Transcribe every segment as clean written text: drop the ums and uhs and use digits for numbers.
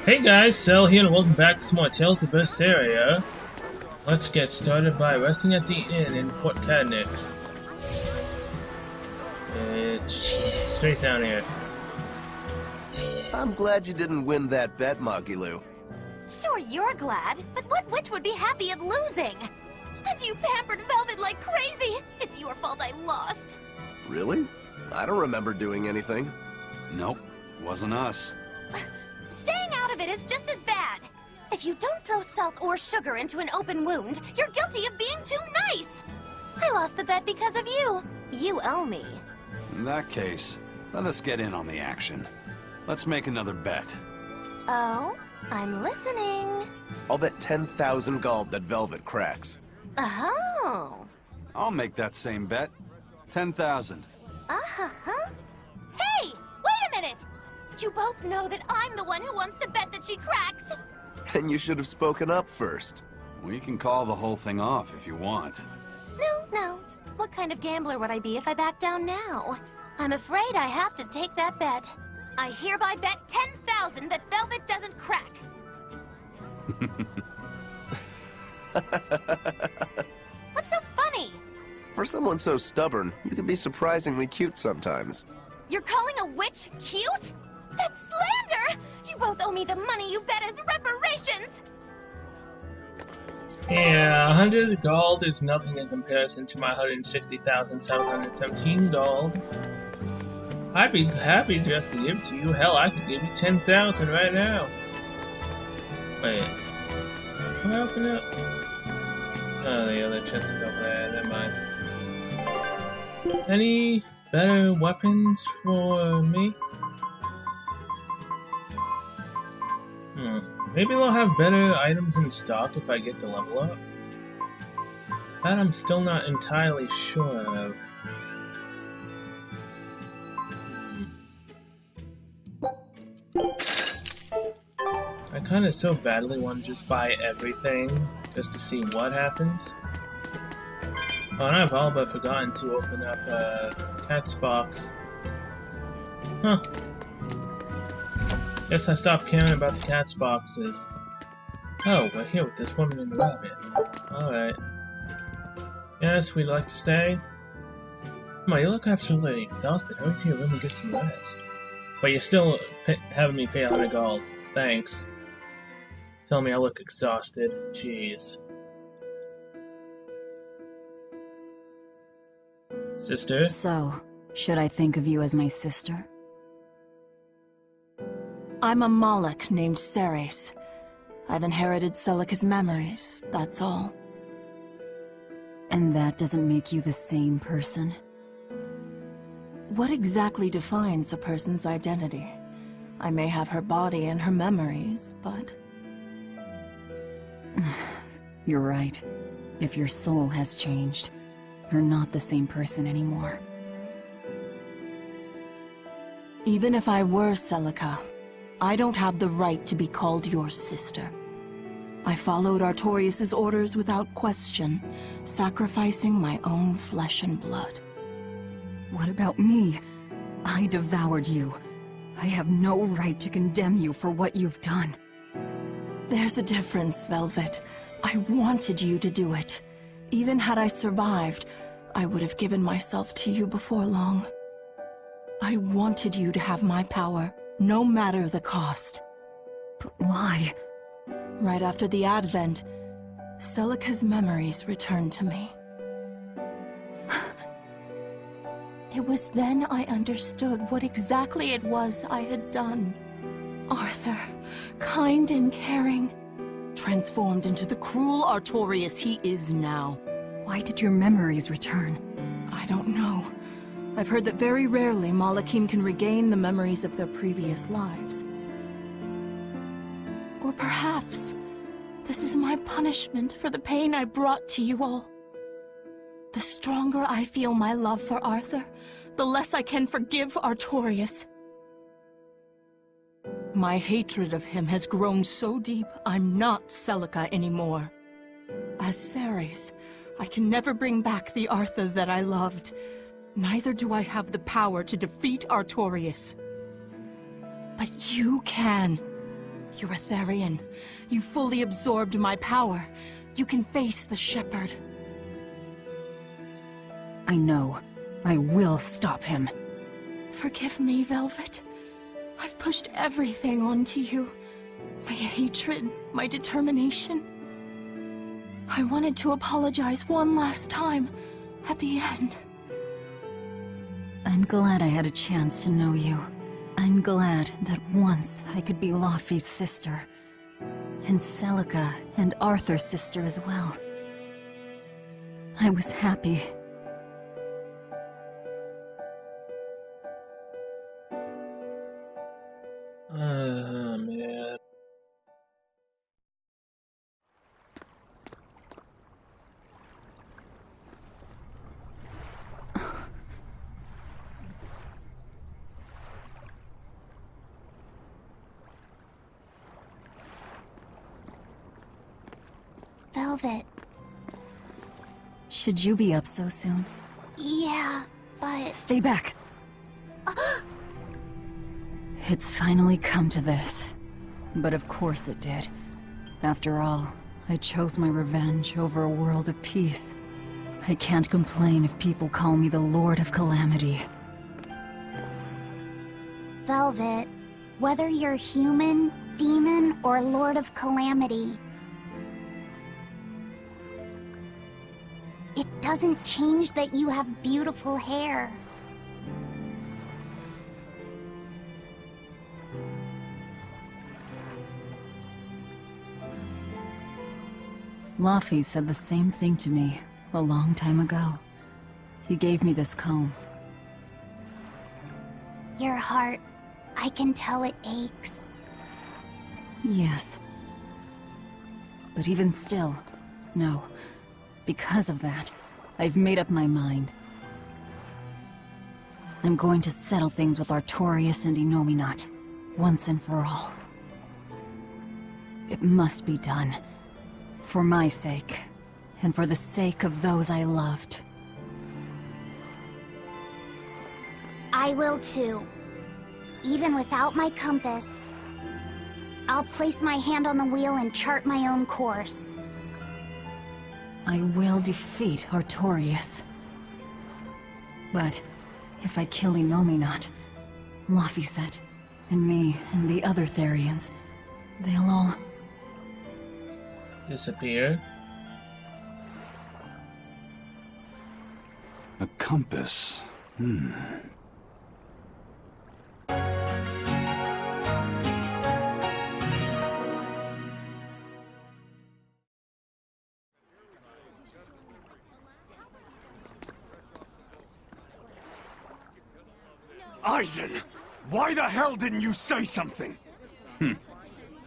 Hey guys, Cell here and welcome back to some more Tales of Berseria. Let's get started by resting at the inn in Port Cadnix. It's straight down here. I'm glad you didn't win that bet, Magilou. Sure, you're glad, but what witch would be happy at losing? And you pampered Velvet like crazy! It's your fault I lost. Really? I don't remember doing anything. Nope, wasn't us. Staying out of it is just as bad. If you don't throw salt or sugar into an open wound, you're guilty of being too nice. I lost the bet because of you. You owe me. In that case, let us get in on the action. Let's make another bet. Oh? I'm listening. I'll bet 10,000 gold that Velvet cracks. Oh. I'll make that same bet. 10,000. Uh-huh. Hey! Wait a minute! You both know that I'm the one who wants to bet that she cracks. And you should have spoken up first. We can call the whole thing off if you want. No. What kind of gambler would I be if I back down now? I'm afraid I have to take that bet. I hereby bet 10,000 that Velvet doesn't crack. What's so funny? For someone so stubborn, you can be surprisingly cute sometimes. You're calling a witch cute? That's slander! You both owe me the money you bet as reparations! Yeah, 100 gold is nothing in comparison to my 160,717 gold. I'd be happy just to give it to you. Hell, I could give you 10,000 right now. Wait. Can I open it? Oh, the other chest is over there. Never mind. Any better weapons for me? Maybe they'll have better items in stock if I get the level up. That I'm still not entirely sure of. I kinda so badly want to just buy everything, just to see what happens. Oh, and I've all but forgotten to open up Cat's box. Huh. Guess I stopped caring about the cat's boxes. Oh, we're here with this woman and the rabbit. Alright. Yes, we'd like to stay. Come on, you look absolutely exhausted. Hurry to your room and get some rest. But you're still having me pay 100 gold. Thanks. Tell me I look exhausted. Jeez. Sister? So, should I think of you as my sister? I'm a Moloch named Ceres. I've inherited Celica's memories, that's all. And that doesn't make you the same person? What exactly defines a person's identity? I may have her body and her memories, but... You're right. If your soul has changed, you're not the same person anymore. Even if I were Celica, I don't have the right to be called your sister. I followed Artorius' orders without question, sacrificing my own flesh and blood. What about me? I devoured you. I have no right to condemn you for what you've done. There's a difference, Velvet. I wanted you to do it. Even had I survived, I would have given myself to you before long. I wanted you to have my power, no matter the cost. But why? Right after the Advent, Celica's memories returned to me. It was then I understood what exactly it was I had done. Arthur, kind and caring, transformed into the cruel Artorius he is now. Why did your memories return? I don't know. I've heard that very rarely Malachim can regain the memories of their previous lives. Or perhaps this is my punishment for the pain I brought to you all. The stronger I feel my love for Arthur, the less I can forgive Artorius. My hatred of him has grown so deep, I'm not Celica anymore. As Ceres, I can never bring back the Arthur that I loved. Neither do I have the power to defeat Artorius. But you can. You're a Therian. You fully absorbed my power. You can face the Shepherd. I know. I will stop him. Forgive me, Velvet. I've pushed everything onto you. My hatred, my determination. I wanted to apologize one last time, at the end. I'm glad I had a chance to know you. I'm glad that once I could be Laufey's sister. And Celica and Arthur's sister as well. I was happy. Man. Velvet. Should you be up so soon? Yeah, but... Stay back! It's finally come to this. But of course it did. After all, I chose my revenge over a world of peace. I can't complain if people call me the Lord of Calamity. Velvet, whether you're human, demon, or Lord of Calamity, it doesn't change that you have beautiful hair. Laufey said the same thing to me a long time ago. He gave me this comb. Your heart, I can tell it aches. Yes. But even still, no. Because of that, I've made up my mind. I'm going to settle things with Artorias and Innominat, once and for all. It must be done. For my sake, and for the sake of those I loved. I will too. Even without my compass. I'll place my hand on the wheel and chart my own course. I will defeat Artorias. But if I kill Innominat, Laufey said, and me and the other Therians, they'll all... disappear. A compass. Eisen! Why the hell didn't you say something?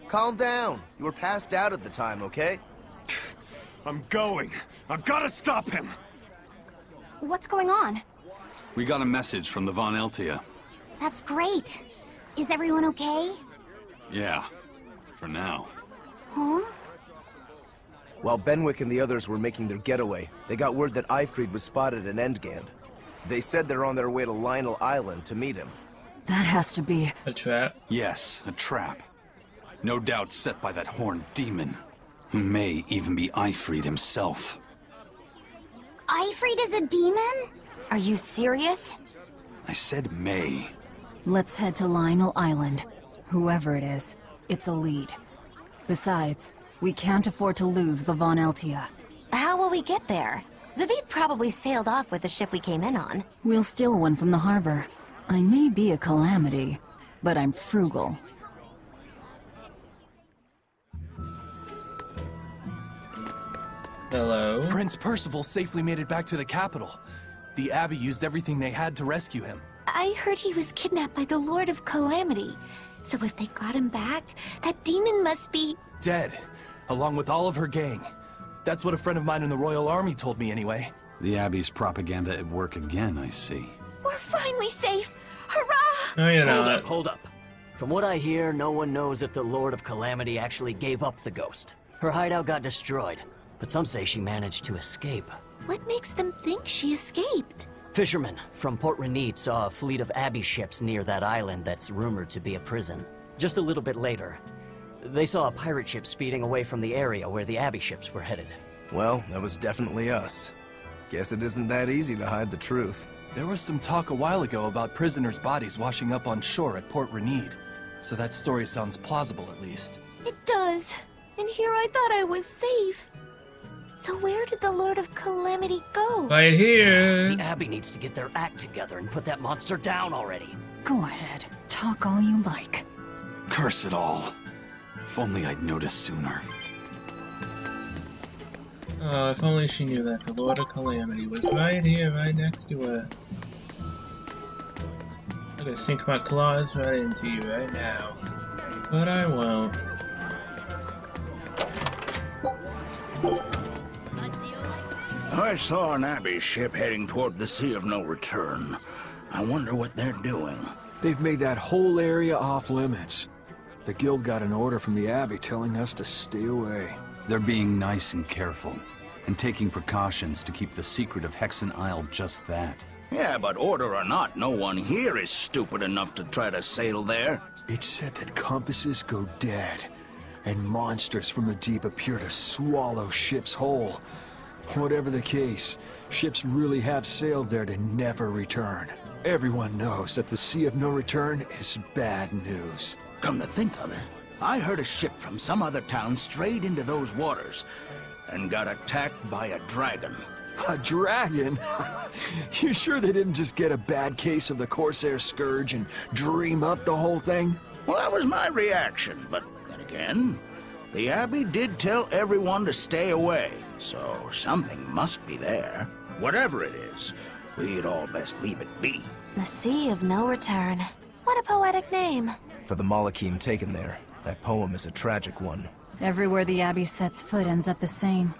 Calm down. You were passed out at the time, okay? I'm going. I've got to stop him! What's going on? We got a message from the Von Eltia. That's great. Is everyone okay? Yeah, for now. Huh? While Benwick and the others were making their getaway, they got word that Eifried was spotted in Endgand. They said they're on their way to Lionel Island to meet him. That has to be... A trap. Yes, a trap. No doubt set by that horned demon, who may even be Eifried himself. Eifried is a demon? Are you serious? I said may. Let's head to Lionel Island. Whoever it is, it's a lead. Besides, we can't afford to lose the Von Eltia. How will we get there? Zavid probably sailed off with the ship we came in on. We'll steal one from the harbor. I may be a calamity, but I'm frugal. Hello. Prince Percival safely made it back to the capital. The Abbey used everything they had to rescue him. I heard he was kidnapped by the Lord of Calamity. So if they got him back, that demon must be... Dead, along with all of her gang. That's what a friend of mine in the Royal Army told me anyway. The Abbey's propaganda at work again, I see. We're finally safe! Hurrah! No, you're Hold not. up, hold up. From what I hear, no one knows if the Lord of Calamity actually gave up the ghost. Her hideout got destroyed, but some say she managed to escape. What makes them think she escaped? Fishermen from Port Renid saw a fleet of Abbey ships near that island that's rumored to be a prison. Just a little bit later, They saw a pirate ship speeding away from the area where the Abbey ships were headed. Well, that was definitely us. Guess it isn't that easy to hide the truth. There was some talk a while ago about prisoners' bodies washing up on shore at Port Renede, so that story sounds plausible at least. It does. And here I thought I was safe. So where did the Lord of Calamity go? Right here. The Abbey needs to get their act together and put that monster down already. Go ahead. Talk all you like. Curse it all. If only I'd noticed sooner. Oh, if only she knew that the Lord of Calamity was right here, right next to her. I'm gonna sink my claws right into you right now. But I won't. I saw an Abbey ship heading toward the Sea of No Return. I wonder what they're doing. They've made that whole area off limits. The Guild got an order from the Abbey telling us to stay away. They're being nice and careful, and taking precautions to keep the secret of Hexen Isle just that. Yeah, but order or not, no one here is stupid enough to try to sail there. It's said that compasses go dead, and monsters from the deep appear to swallow ships whole. Whatever the case, ships really have sailed there to never return. Everyone knows that the Sea of No Return is bad news. Come to think of it, I heard a ship from some other town strayed into those waters and got attacked by a dragon. A dragon? You sure they didn't just get a bad case of the Corsair Scourge and dream up the whole thing? Well, that was my reaction, but then again, the Abbey did tell everyone to stay away, so something must be there. Whatever it is, we'd all best leave it be. The Sea of No Return. What a poetic name. For the Malachim taken there, that poem is a tragic one. Everywhere the Abbey sets foot ends up the same.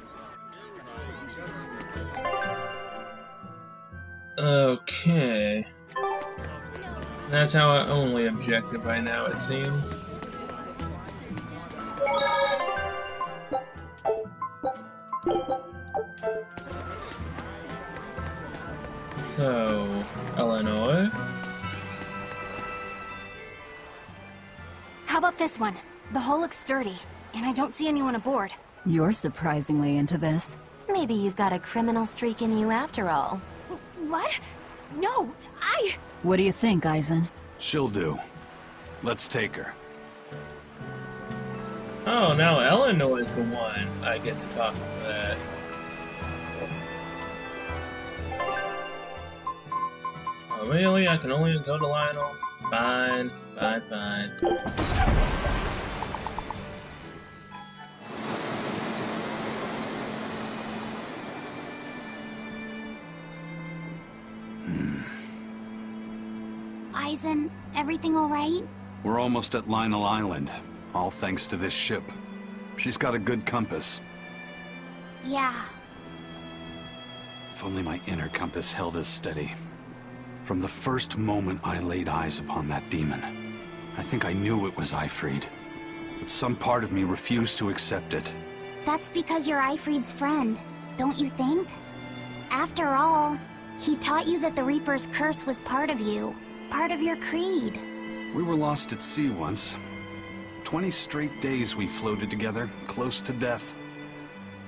Okay. That's our only objective right now, it seems. So, Eleanor? How about this one? The hull looks sturdy, and I don't see anyone aboard. You're surprisingly into this. Maybe you've got a criminal streak in you after all. What? No, What do you think, Eisen? She'll do. Let's take her. Oh, now Eleanor is the one I get to talk to for that. Oh, really? I can only go to Lionel? Fine, fine, fine. Eisen, everything all right? We're almost at Lionel Island, all thanks to this ship. She's got a good compass. Yeah. If only my inner compass held as steady. From the first moment I laid eyes upon that demon, I think I knew it was Eifried. But some part of me refused to accept it. That's because you're Eifried's friend, don't you think? After all, he taught you that the Reaper's curse was part of you, part of your creed. We were lost at sea once. 20 straight days we floated together, close to death.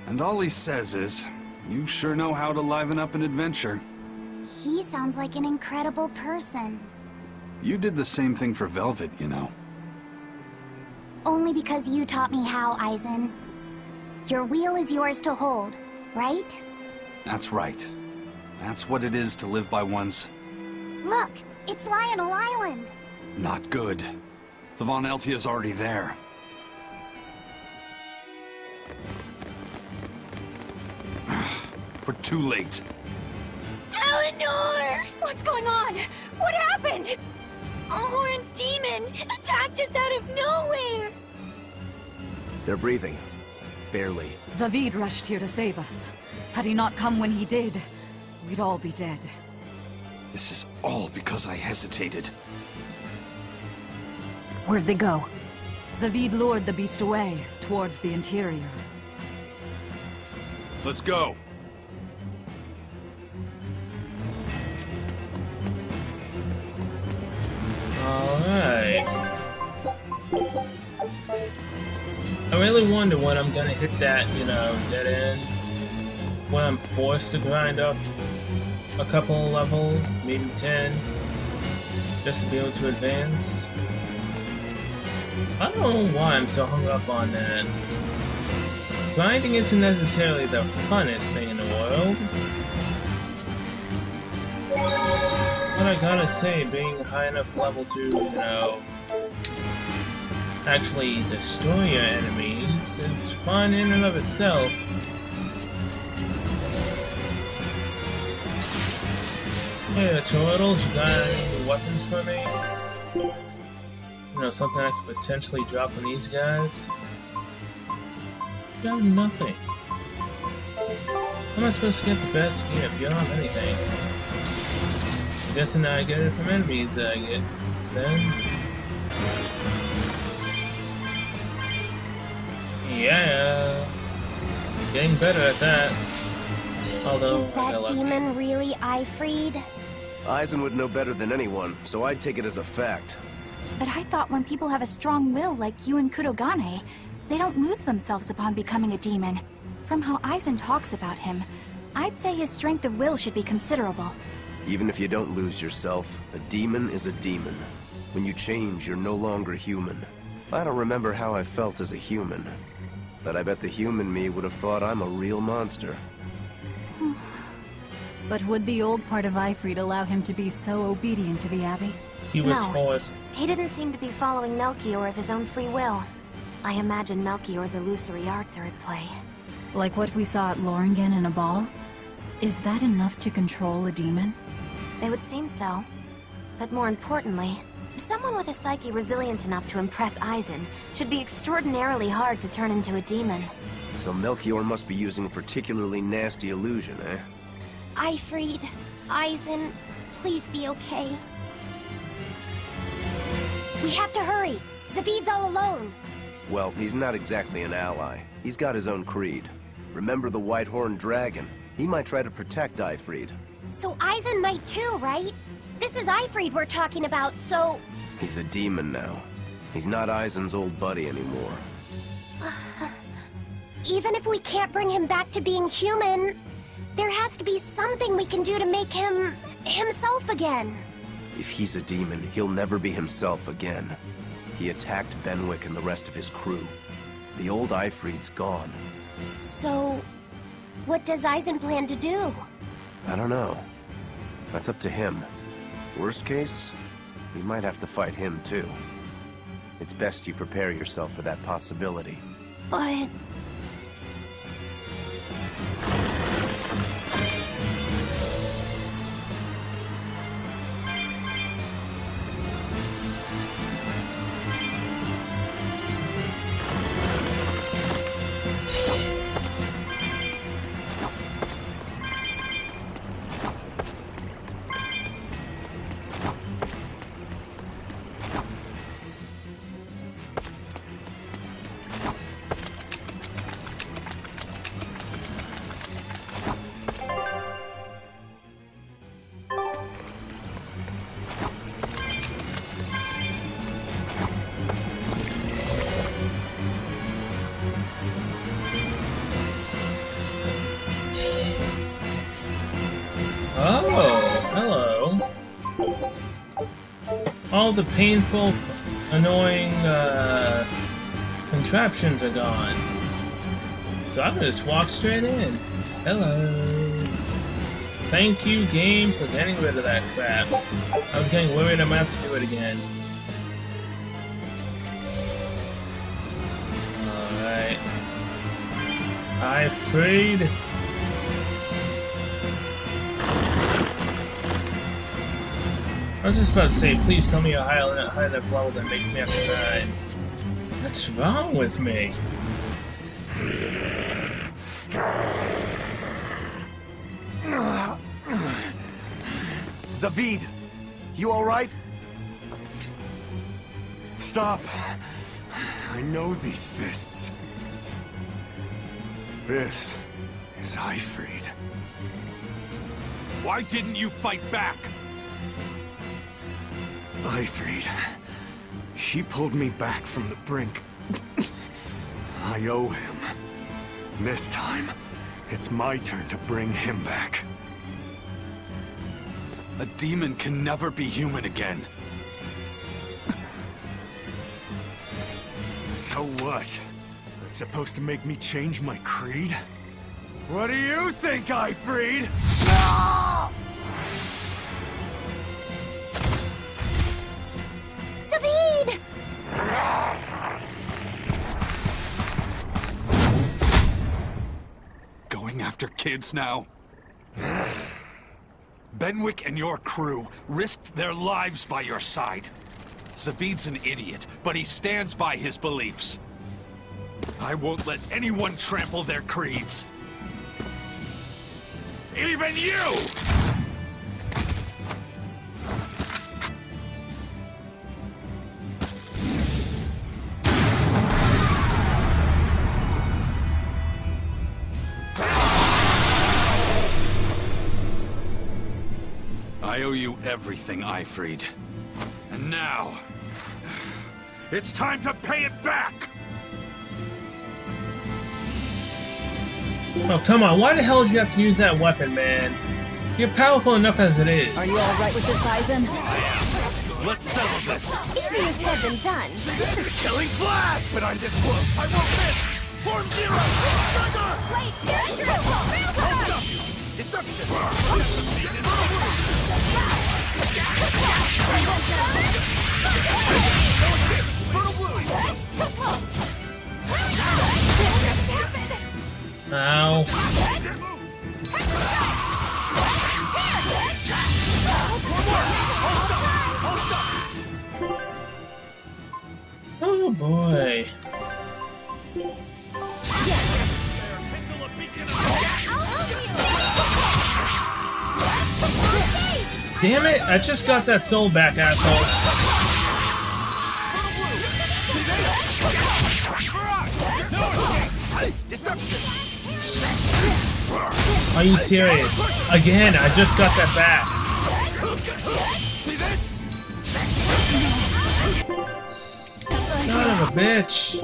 And all he says is, you sure know how to liven up an adventure. He sounds like an incredible person. You did the same thing for Velvet, you know. Only because you taught me how, Eisen. Your wheel is yours to hold, right? That's right. That's what it is to live by one's... Look, it's Lionel Island. Not good. The Von Eltia's already there. We're too late. Eleanor! What's going on? What happened? Horn's demon attacked us out of nowhere! They're breathing. Barely. Zavid rushed here to save us. Had he not come when he did, we'd all be dead. This is all because I hesitated. Where'd they go? Zavid lured the beast away, towards the interior. Let's go. Alright. I really wonder when I'm gonna hit that, you know, dead end. When I'm forced to grind up a couple of levels, maybe 10, just to be able to advance. I don't know why I'm so hung up on that. Grinding isn't necessarily the funnest thing in the world. But I gotta say, being high enough level to, you know, actually destroy your enemies is fun in and of itself. Hey, the turtles, you got any weapons for me? You know, something I could potentially drop on these guys? You have nothing. How am I supposed to get the best gear? You don't have anything. I'm guessing I get it from enemies that I get then. Yeah. Getting better at that. Although, is that demon really Ifreed? Eisen would know better than anyone, so I'd take it as a fact. But I thought when people have a strong will like you and Kurogane, they don't lose themselves upon becoming a demon. From how Eisen talks about him, I'd say his strength of will should be considerable. Even if you don't lose yourself, a demon is a demon. When you change, you're no longer human. I don't remember how I felt as a human, but I bet the human me would have thought I'm a real monster. But would the old part of Ifreed allow him to be so obedient to the Abbey? He was No. forced. He didn't seem to be following Melchior of his own free will. I imagine Melchior's illusory arts are at play. Like what we saw at Loringen in a ball? Is that enough to control a demon? They would seem so. But more importantly, someone with a psyche resilient enough to impress Eisen should be extraordinarily hard to turn into a demon. So Melchior must be using a particularly nasty illusion, eh? Ifreed, Eisen, please be okay. We have to hurry. Zavid's all alone. Well, he's not exactly an ally. He's got his own creed. Remember the White-Horned Dragon? He might try to protect Ifreed. So Eisen might too, right? This is Ifreed we're talking about, so... He's a demon now. He's not Eisen's old buddy anymore. Even if we can't bring him back to being human, there has to be something we can do to make him... himself again. If he's a demon, he'll never be himself again. He attacked Benwick and the rest of his crew. The old Ifreed's gone. So... what does Eisen plan to do? I don't know. That's up to him. Worst case, we might have to fight him too. It's best you prepare yourself for that possibility. But... Oh, hello. All the painful, annoying, contraptions are gone. So I can just walk straight in. Hello. Thank you, game, for getting rid of that crap. I was getting worried I might have to do it again. Alright. Ifreed. I was just about to say, please tell me a high enough level that makes me have to grind. What's wrong with me? Zavid! You alright? Stop! I know these fists. This is Ifreed. Why didn't you fight back? Ifreed. She pulled me back from the brink. I owe him. This time, it's my turn to bring him back. A demon can never be human again. So what? That's supposed to make me change my creed? What do you think, Ifreed? Savid! Going after kids now? Benwick and your crew risked their lives by your side. Zavid's an idiot, but he stands by his beliefs. I won't let anyone trample their creeds. Even you! I owe you everything, Ifreed. And now, it's time to pay it back! Oh, come on. Why the hell did you have to use that weapon, man? You're powerful enough as it is. Are you alright with this, Aizen? Let's settle this! Easier said than done. This is killing Flash! But I'm this close, I won't miss! Form Zero! Wait, here's your Deception! Ow. Oh boy. Damn it! I just got that soul back, asshole. Are you serious? Again, I just got that back. Son of a bitch.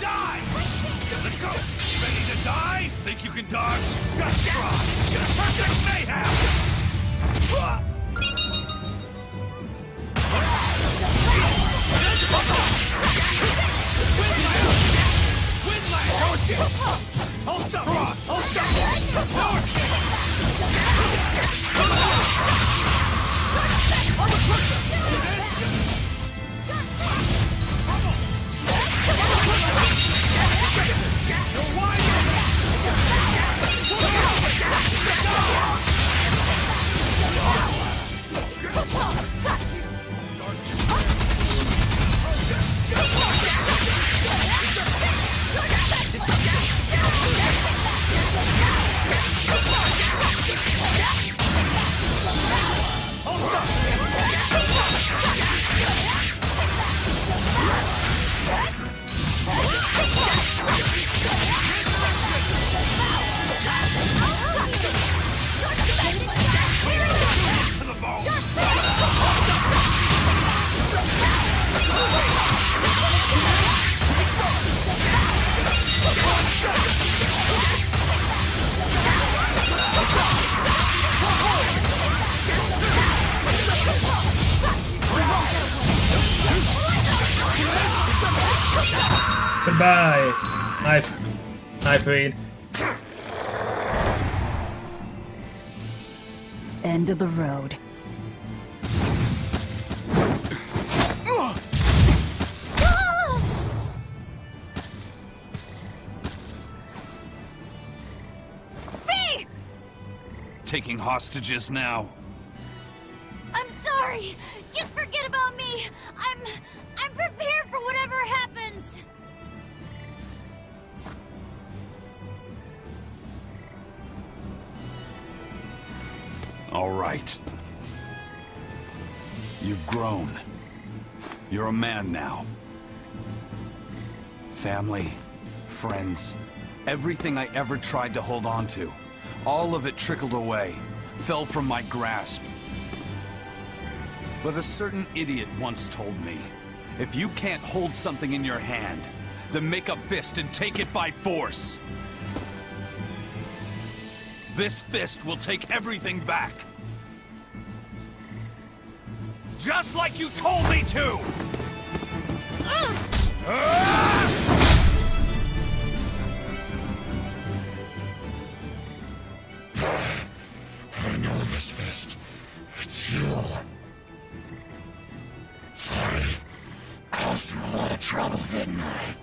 Die! Let's go! You ready to die? Think you can dodge? Just try! Perfect mayhem! Hold stop! Hold stop! Goodbye, Ifreed. End of the road. Taking hostages now. I'm sorry. Just forget about me. I'm prepared for whatever happens. All right. You've grown. You're a man now. Family, friends, everything I ever tried to hold on to. All of it trickled away, fell from my grasp. But a certain idiot once told me, if you can't hold something in your hand, then make a fist and take it by force. This fist will take everything back. Just like you told me to! I know this fist. It's you. Sorry. Caused you a lot of trouble, didn't I?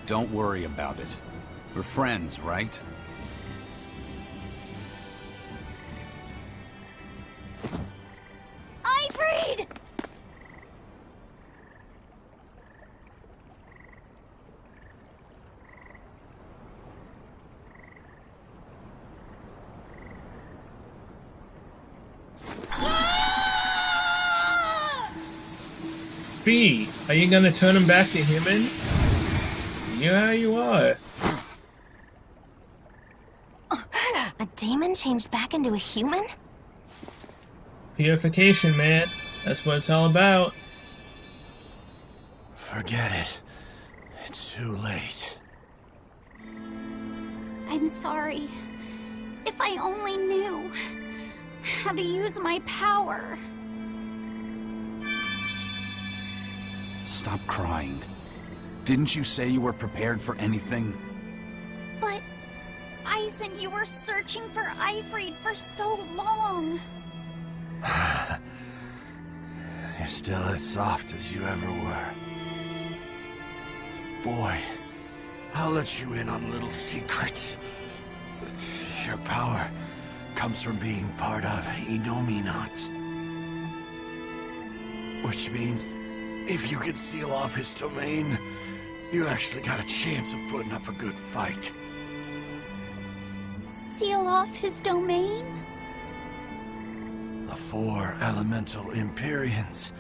Don't worry about it. We're friends, right? Ifrid! B, are you gonna turn him back to human? Yeah, you are. A demon changed back into a human? Purification, man. That's what it's all about. Forget it. It's too late. I'm sorry. If I only knew how to use my power. Stop crying. Didn't you say you were prepared for anything? But, Eisen, you were searching for Ifrid for so long. You're still as soft as you ever were. Boy, I'll let you in on little secrets. Your power comes from being part of Innominats. Which means, if you can seal off his domain, you actually got a chance of putting up a good fight. Seal off his domain? The 4 elemental Empyreans,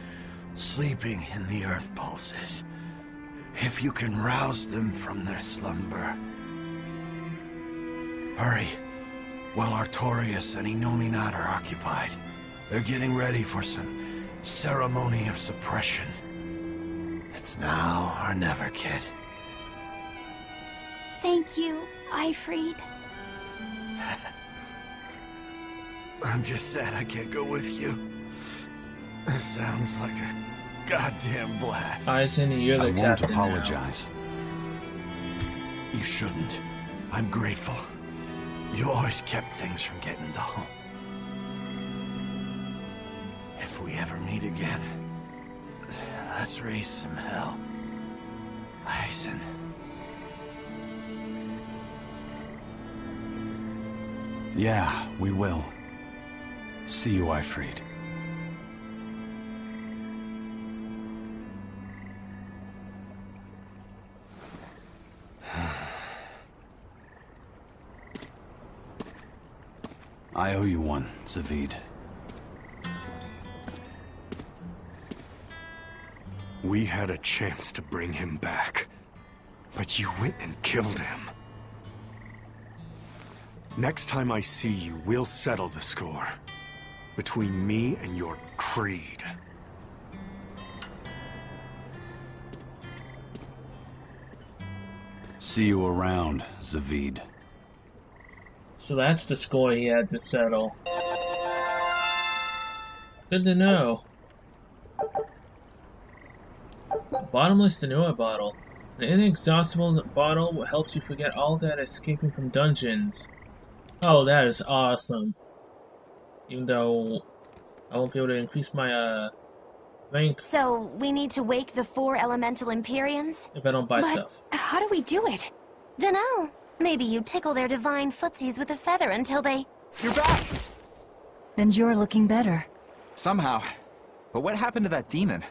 sleeping in the earth pulses. If you can rouse them from their slumber. Hurry, while Artorias and Innominat are occupied. They're getting ready for some ceremony of suppression. It's now or never, kid. Thank you, Ifrid. I'm just sad I can't go with you. It sounds like a goddamn blast. Eisen, you're the I won't captain apologize. You shouldn't. I'm grateful. You always kept things from getting to home. If we ever meet again, let's raise some hell. Eisen. Yeah, we will. See you, Ifrid. I owe you one, Zavid. We had a chance to bring him back, but you went and killed him. Next time I see you, we'll settle the score. Between me and your creed. See you around, Zavid. So that's the score he had to settle. Good to know. Bottomless Danua bottle. An inexhaustible bottle that helps you forget all that escaping from dungeons. Oh, that is awesome. Even though I won't be able to increase my rank. So, we need to wake the 4 elemental Empyreans? If I don't buy But stuff. how do we do it? Dunno. Maybe you tickle their divine footsies with a feather until they... You're back! And you're looking better. Somehow. But what happened to that demon?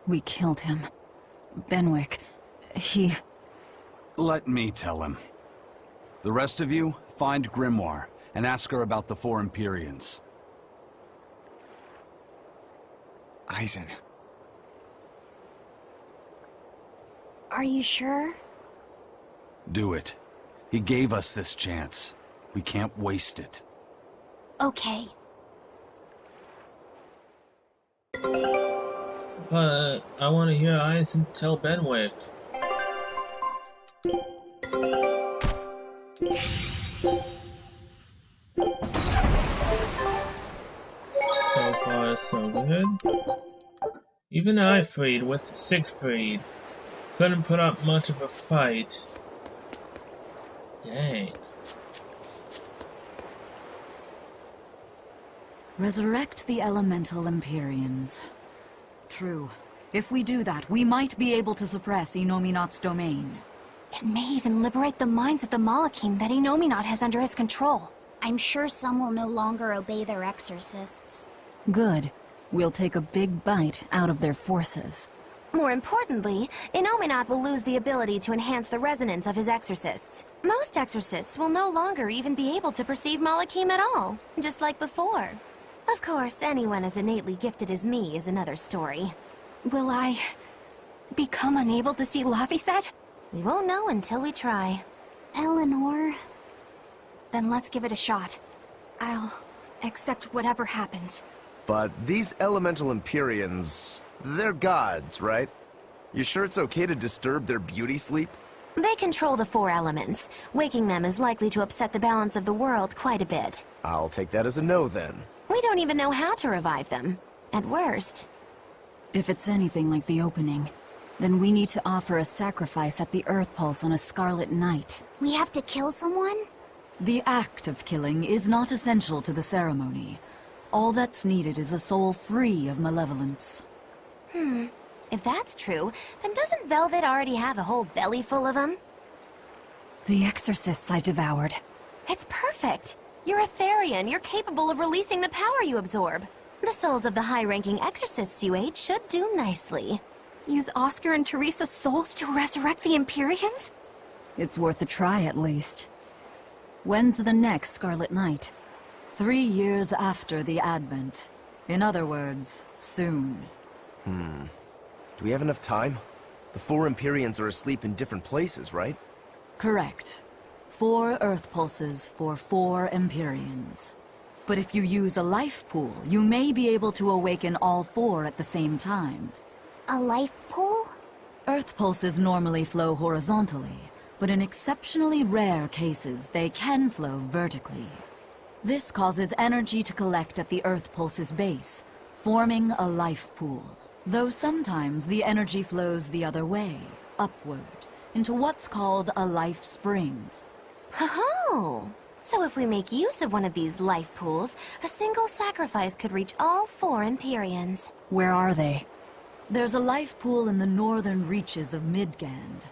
We killed him. Benwick. He... Let me tell him. The rest of you, find Grimoire and ask her about the 4 Empyreans. Eisen. Are you sure? Do it. He gave us this chance. We can't waste it. Okay. But I want to hear Eisen tell Benwick. So far, so good. Even Eifried with Siegfried couldn't put up much of a fight. Dang. Resurrect the elemental Empyreans. True. If we do that, we might be able to suppress Innominat's domain. It may even liberate the minds of the Malakim that Innominat has under his control. I'm sure some will no longer obey their exorcists. Good. We'll take a big bite out of their forces. More importantly, Innominat will lose the ability to enhance the resonance of his exorcists. Most exorcists will no longer even be able to perceive Malakim at all, just like before. Of course, anyone as innately gifted as me is another story. Will I become unable to see Laphicet? We won't know until we try. Eleanor... Then let's give it a shot. I'll accept whatever happens. But these elemental Empyreans, they're gods, right? You sure it's okay to disturb their beauty sleep? They control the 4 elements. Waking them is likely to upset the balance of the world quite a bit. I'll take that as a no, then. We don't even know how to revive them. At worst. If it's anything like the opening, then we need to offer a sacrifice at the Earth Pulse on a Scarlet Night. We have to kill someone? The act of killing is not essential to the ceremony. All that's needed is a soul free of malevolence. If that's true, then doesn't Velvet already have a whole belly full of them? The exorcists I devoured. It's perfect. You're a Therian. You're capable of releasing the power you absorb. The souls of the high-ranking exorcists you ate should do nicely. Use Oscar and Teresa's souls to resurrect the Empyreans? It's worth a try, at least. When's the next Scarlet Night? 3 years after the Advent. In other words, soon. Do we have enough time? The 4 Empyreans are asleep in different places, right? Correct. 4 Earth Pulses for 4 Empyreans. But if you use a life pool, you may be able to awaken all 4 at the same time. A life pool? Earth Pulses normally flow horizontally, but in exceptionally rare cases, they can flow vertically. This causes energy to collect at the Earth Pulse's base, forming a life pool. Though sometimes the energy flows the other way, upward, into what's called a life spring. Oh! So if we make use of one of these life pools, a single sacrifice could reach all 4 Empyreans. Where are they? There's a life pool in the northern reaches of Midgand,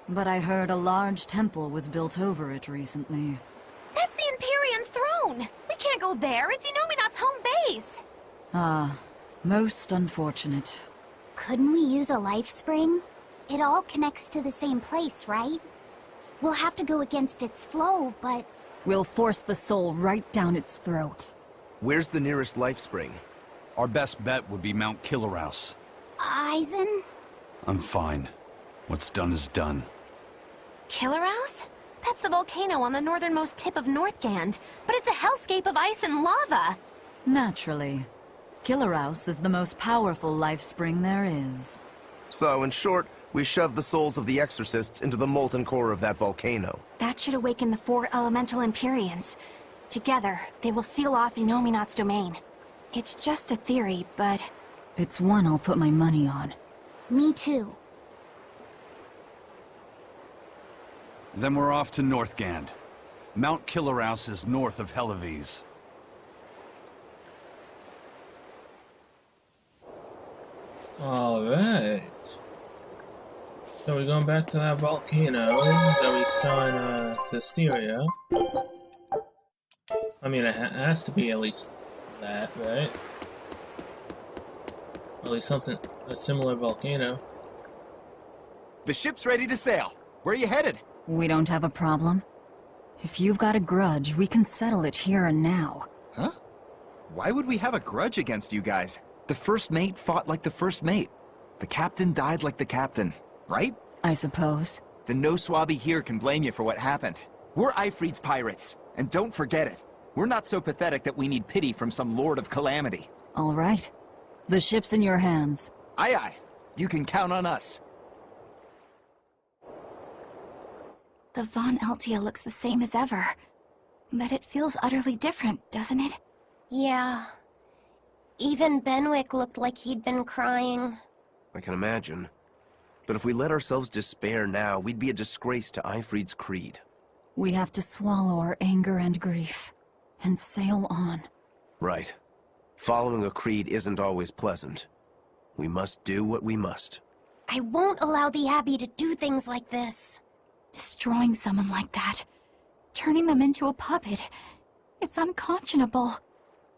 but I heard a large temple was built over it recently. That's the Empyrean throne! We can't go there, it's Innominat's home base! Most unfortunate. Couldn't we use a life spring? It all connects to the same place, right? We'll have to go against its flow, but... We'll force the soul right down its throat. Where's the nearest life spring? Our best bet would be Mount Killerhouse. Eisen? I'm fine. What's done is done. Killerhouse? That's the volcano on the northernmost tip of Northgand, but it's a hellscape of ice and lava! Naturally. Killerhouse is the most powerful life spring there is. So, in short, we shove the souls of the exorcists into the molten core of that volcano. That should awaken the 4 elemental Empyreans. Together, they will seal off Innominat's domain. It's just a theory, but... It's one I'll put my money on. Me too. Then we're off to Northgand. Mount Killerhouse is north of Hellawes. Alright. So we're going back to that volcano that we saw in Cesteria. I mean, it has to be at least that, right? At least something, a similar volcano. The ship's ready to sail. Where are you headed? We don't have a problem. If you've got a grudge, we can settle it here and now. Huh? Why would we have a grudge against you guys? The first mate fought like the first mate. The captain died like the captain, right? I suppose. Then no swabby here can blame you for what happened. We're Eifried's pirates. And don't forget it. We're not so pathetic that we need pity from some Lord of Calamity. All right. The ship's in your hands. Aye aye. You can count on us. The Von Eltia looks the same as ever. But it feels utterly different, doesn't it? Yeah. Even Benwick looked like he'd been crying. I can imagine. But if we let ourselves despair now, we'd be a disgrace to Aifread's creed. We have to swallow our anger and grief, and sail on. Right. Following a creed isn't always pleasant. We must do what we must. I won't allow the Abbey to do things like this. Destroying someone like that, turning them into a puppet, it's unconscionable.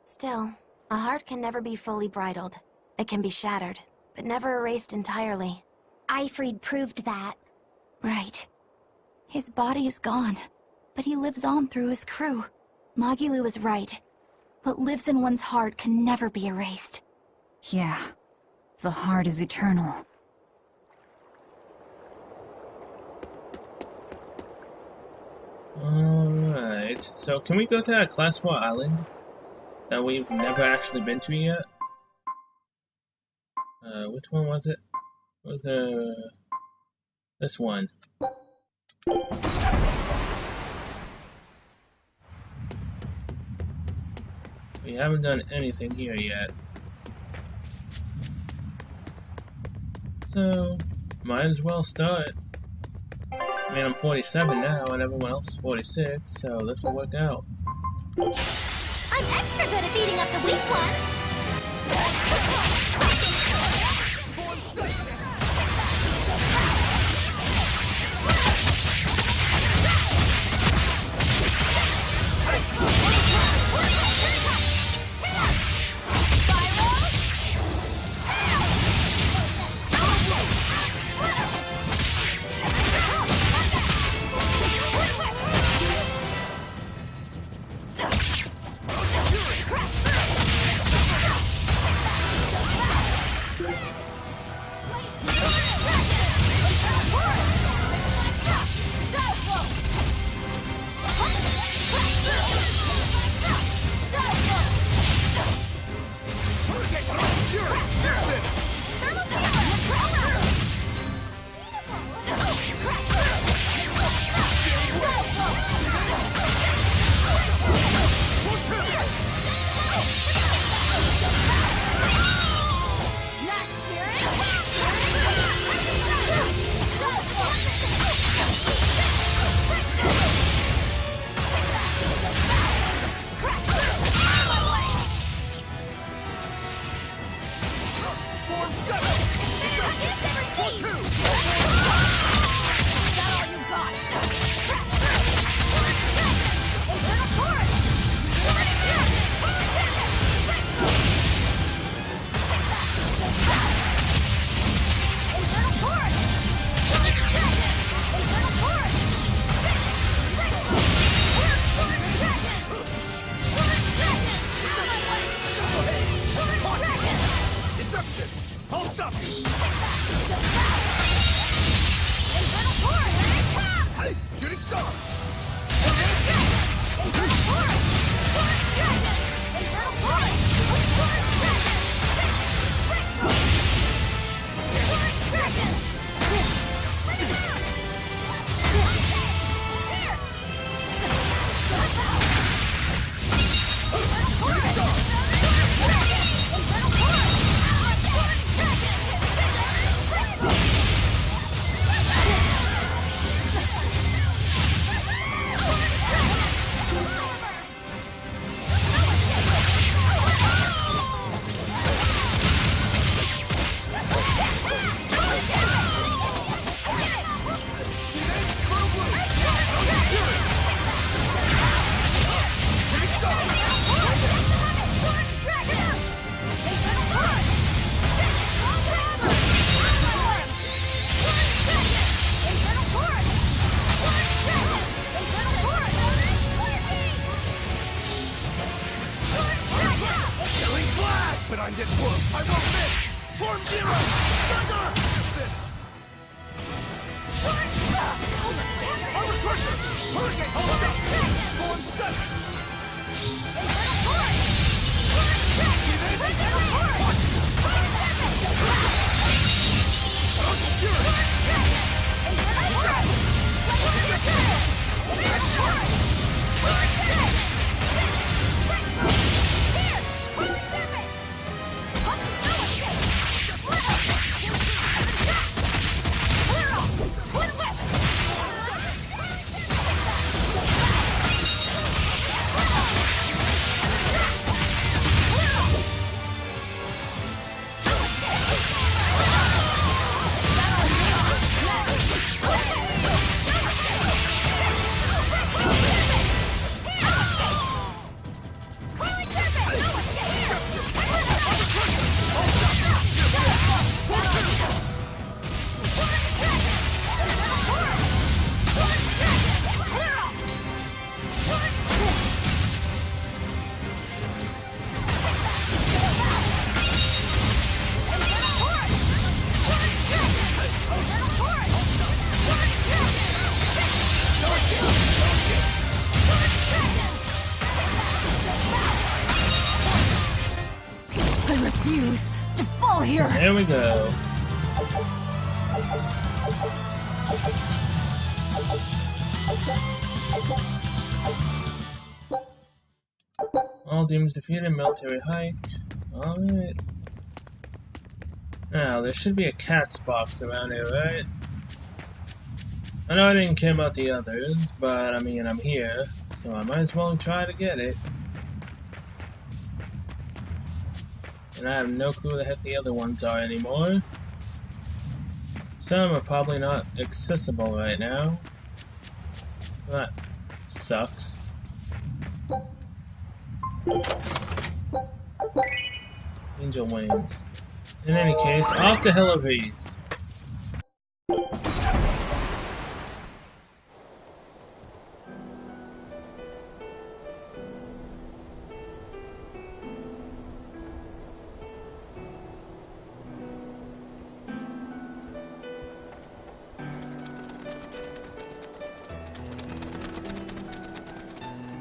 Still, a heart can never be fully bridled. It can be shattered, but never erased entirely. Aifread proved that. Right. His body is gone, but he lives on through his crew. Magilu is right. What lives in one's heart can never be erased. Yeah. The heart is eternal. Alright, so can we go to that Class 4 island that we've never actually been to yet? Which one was it? What was this one? We haven't done anything here yet. So, might as well start. I mean, I'm 47 now, and everyone else is 46, so this will work out. I'm extra good at beating up the weak ones! But I'm getting close. I won't miss! Form zero! Thunder! Finish! I refuse to fall here! There we go. All demons defeated, military hike. Alright. Now, there should be a cat's box around here, right? I know I didn't care about the others, but I mean, I'm here, so I might as well try to get it. And I have no clue where the heck the other ones are anymore. Some are probably not accessible right now. That sucks. Angel wings. In any case, off to hell of these.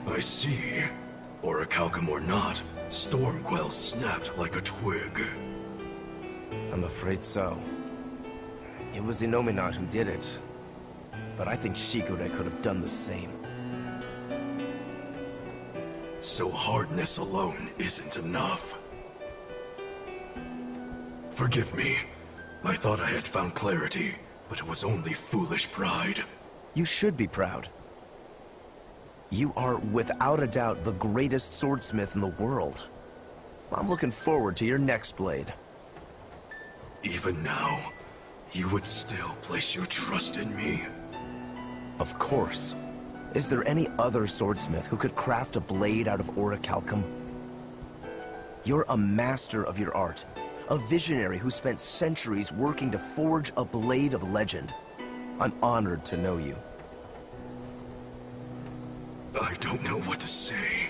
I see. Orichalcum or not, Stormquell snapped like a twig. I'm afraid so. It was Innominat who did it. But I think Shigure could have done the same. So hardness alone isn't enough. Forgive me. I thought I had found clarity, but it was only foolish pride. You should be proud. You are, without a doubt, the greatest swordsmith in the world. I'm looking forward to your next blade. Even now, you would still place your trust in me? Of course. Is there any other swordsmith who could craft a blade out of orichalcum? You're a master of your art, a visionary who spent centuries working to forge a blade of legend. I'm honored to know you. I don't know what to say.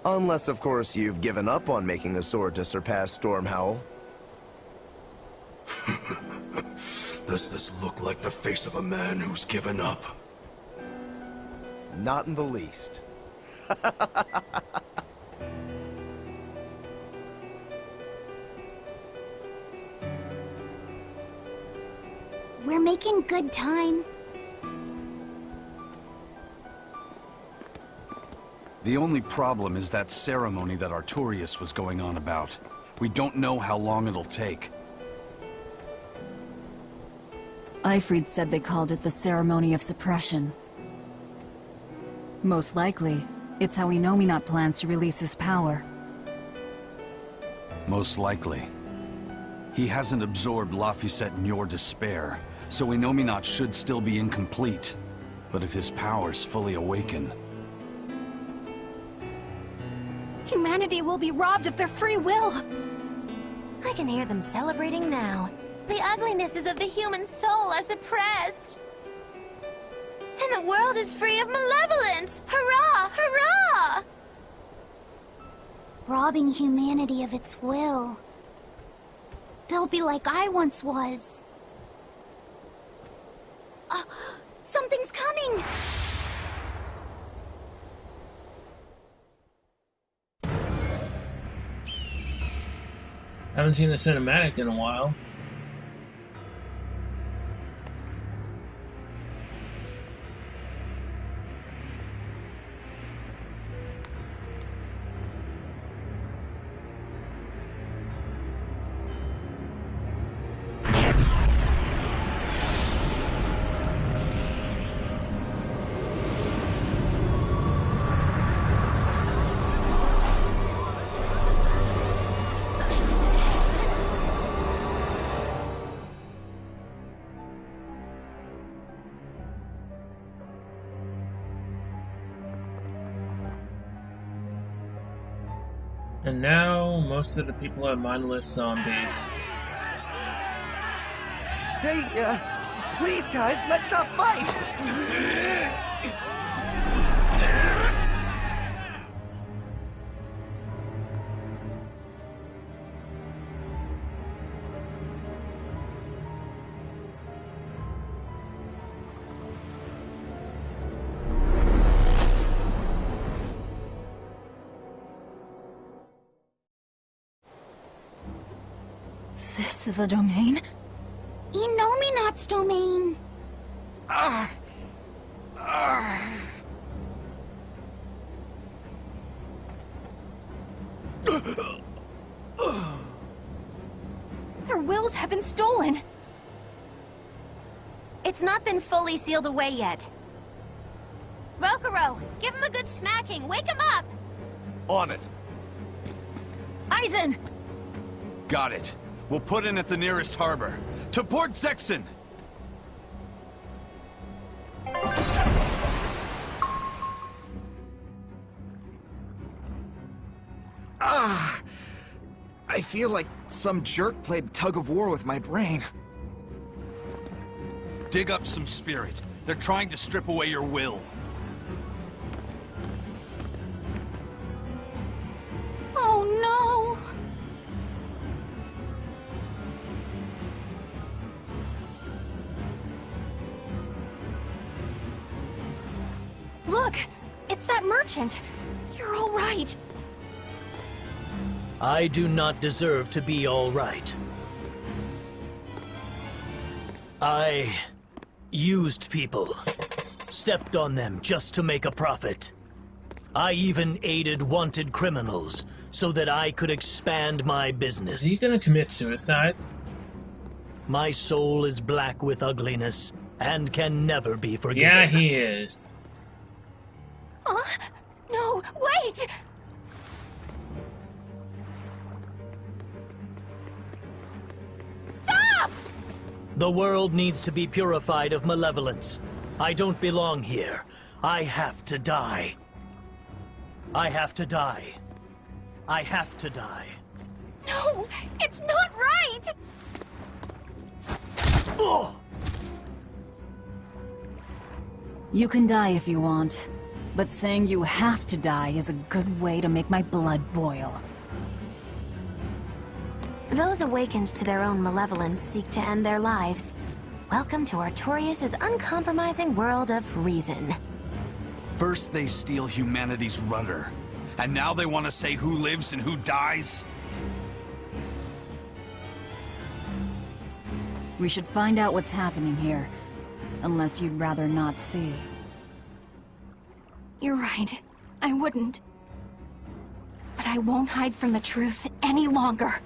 Unless, of course, you've given up on making a sword to surpass Stormhowl. Does this look like the face of a man who's given up? Not in the least. We're making good time. The only problem is that ceremony that Artorias was going on about. We don't know how long it'll take. Ifrid said they called it the Ceremony of Suppression. Most likely, it's how Innominat plans to release his power. Most likely. He hasn't absorbed Laphicet in your despair, so Innominat should still be incomplete. But if his powers fully awaken... Humanity will be robbed of their free will! I can hear them celebrating now. The uglinesses of the human soul are suppressed. And the world is free of malevolence! Hurrah! Hurrah! Robbing humanity of its will. They'll be like I once was. Something's coming! Haven't seen the cinematic in a while. And now, most of the people are mindless zombies. Hey, please guys, let's not fight! This is a domain? Innominats domain. Their wills have been stolen. It's not been fully sealed away yet. Rokuro, give him a good smacking. Wake him up! On it. Aizen! Got it. We'll put in at the nearest harbor. To Port Zexin! I feel like some jerk played tug-of-war with my brain. Dig up some spirit. They're trying to strip away your will. Oh no! Look! It's that merchant! You're all right! I do not deserve to be all right. I used people, stepped on them just to make a profit. I even aided wanted criminals so that I could expand my business. Is he gonna commit suicide? My soul is black with ugliness and can never be forgiven. Yeah, he is. No, wait! Stop! The world needs to be purified of malevolence. I don't belong here. I have to die. I have to die. I have to die. No, it's not right! Oh! You can die if you want, but saying you have to die is a good way to make my blood boil. Those awakened to their own malevolence seek to end their lives. Welcome to Artorias' uncompromising world of reason. First they steal humanity's rudder, and now they want to say who lives and who dies? We should find out what's happening here, unless you'd rather not see. You're right. I wouldn't. But I won't hide from the truth any longer.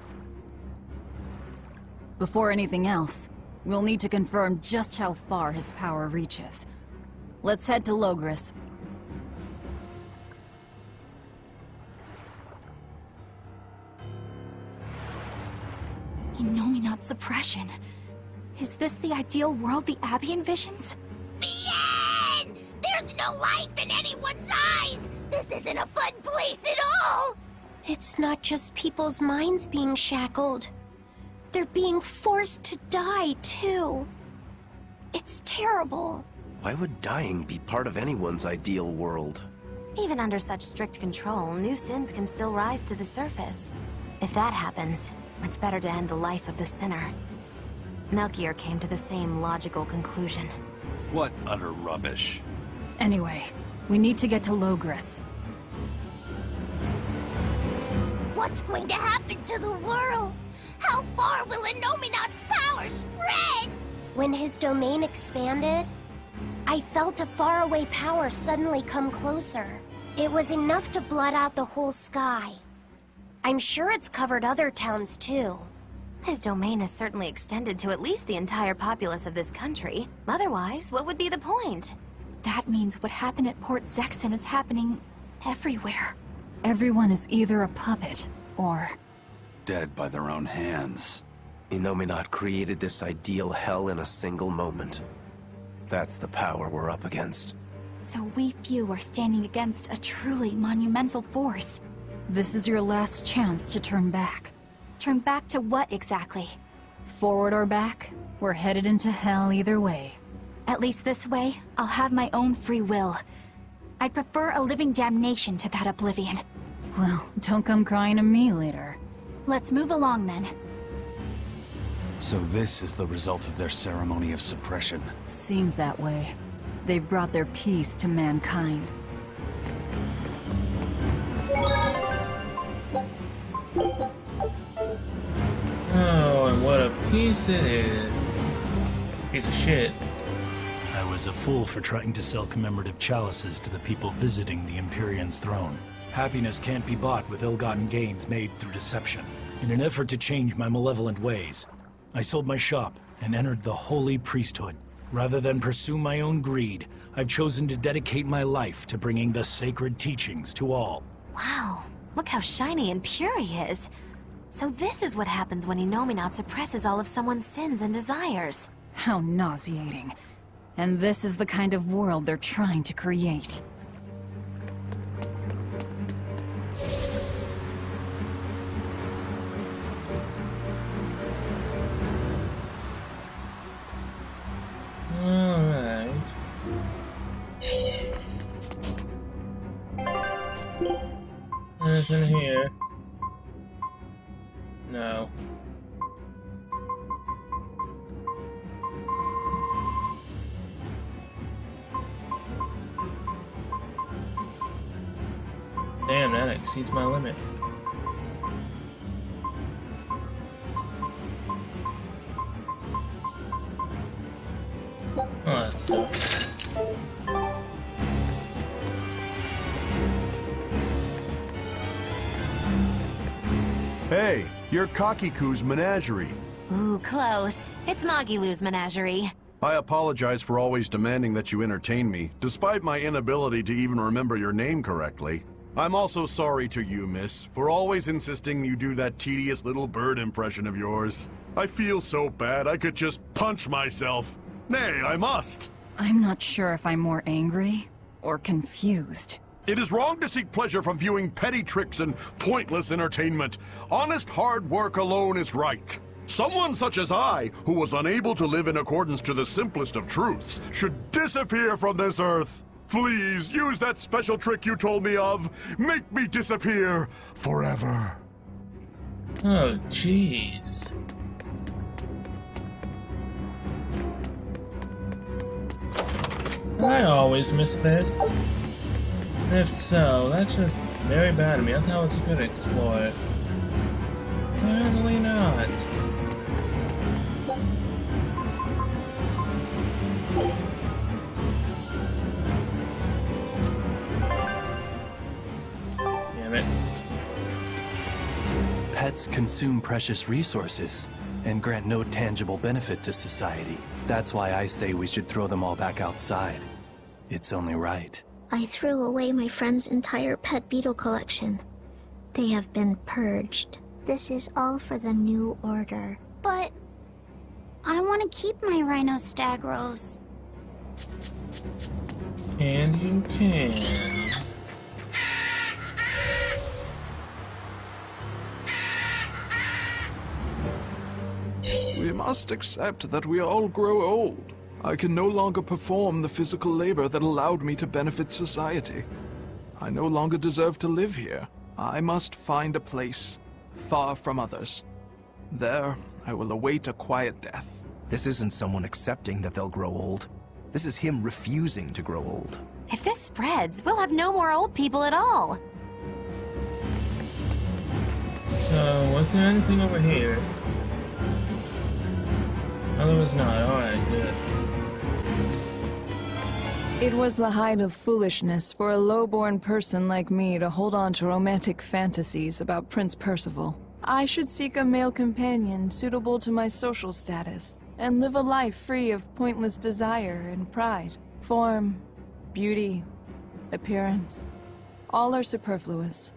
Before anything else, we'll need to confirm just how far his power reaches. Let's head to Logris. Innominat suppression. Is this the ideal world the Abbey envisions? Bien! There's no life in anyone's eyes! This isn't a fun place at all! It's not just people's minds being shackled. They're being forced to die, too. It's terrible. Why would dying be part of anyone's ideal world? Even under such strict control, new sins can still rise to the surface. If that happens, it's better to end the life of the sinner. Melchior came to the same logical conclusion. What utter rubbish. Anyway, we need to get to Logris. What's going to happen to the world? How far will Innominats' power spread? When his domain expanded, I felt a faraway power suddenly come closer. It was enough to blot out the whole sky. I'm sure it's covered other towns too. His domain is certainly extended to at least the entire populace of this country. Otherwise, what would be the point? That means what happened at Port Zexon is happening everywhere. Everyone is either a puppet, or... dead by their own hands. Innominat created this ideal hell in a single moment. That's the power we're up against. So we few are standing against a truly monumental force. This is your last chance to turn back. Turn back to what exactly? Forward or back, we're headed into hell either way. At least this way, I'll have my own free will. I'd prefer a living damnation to that oblivion. Well, don't come crying to me later. Let's move along then. So this is the result of their ceremony of suppression. Seems that way. They've brought their peace to mankind. Oh, and what a piece it is. Piece of shit. I was a fool for trying to sell commemorative chalices to the people visiting the Empyrean's throne. Happiness can't be bought with ill-gotten gains made through deception. In an effort to change my malevolent ways, I sold my shop and entered the holy priesthood. Rather than pursue my own greed, I've chosen to dedicate my life to bringing the sacred teachings to all. Wow, look how shiny and pure he is. So this is what happens when Innominat suppresses all of someone's sins and desires. How nauseating. And this is the kind of world they're trying to create. Alright. Anything here? No. Damn, that exceeds my limit. Oh, that sucks. Hey, you're Kakiku's menagerie. Ooh, close. It's Magilu's menagerie. I apologize for always demanding that you entertain me, despite my inability to even remember your name correctly. I'm also sorry to you, miss, for always insisting you do that tedious little bird impression of yours. I feel so bad I could just punch myself. Nay, I must. I'm not sure if I'm more angry or confused. It is wrong to seek pleasure from viewing petty tricks and pointless entertainment. Honest hard work alone is right. Someone such as I, who was unable to live in accordance to the simplest of truths, should disappear from this earth. Please, use that special trick you told me of. Make me disappear forever. Oh, jeez. I always miss this. And if so, that's just very bad of me. I thought I was a good explorer. Apparently not. Damn it. Pets consume precious resources and grant no tangible benefit to society. That's why I say we should throw them all back outside. It's only right. I threw away my friend's entire pet beetle collection. They have been purged. This is all for the new order. But I want to keep my Rhinostagros. And you can. We must accept that we all grow old. I can no longer perform the physical labor that allowed me to benefit society. I no longer deserve to live here. I must find a place far from others. There, I will await a quiet death. This isn't someone accepting that they'll grow old. This is him refusing to grow old. If this spreads, we'll have no more old people at all. So, was there anything over here? No, there was not. Alright, good. It was the height of foolishness for a low-born person like me to hold on to romantic fantasies about Prince Percival. I should seek a male companion suitable to my social status, and live a life free of pointless desire and pride. Form, beauty, appearance, all are superfluous.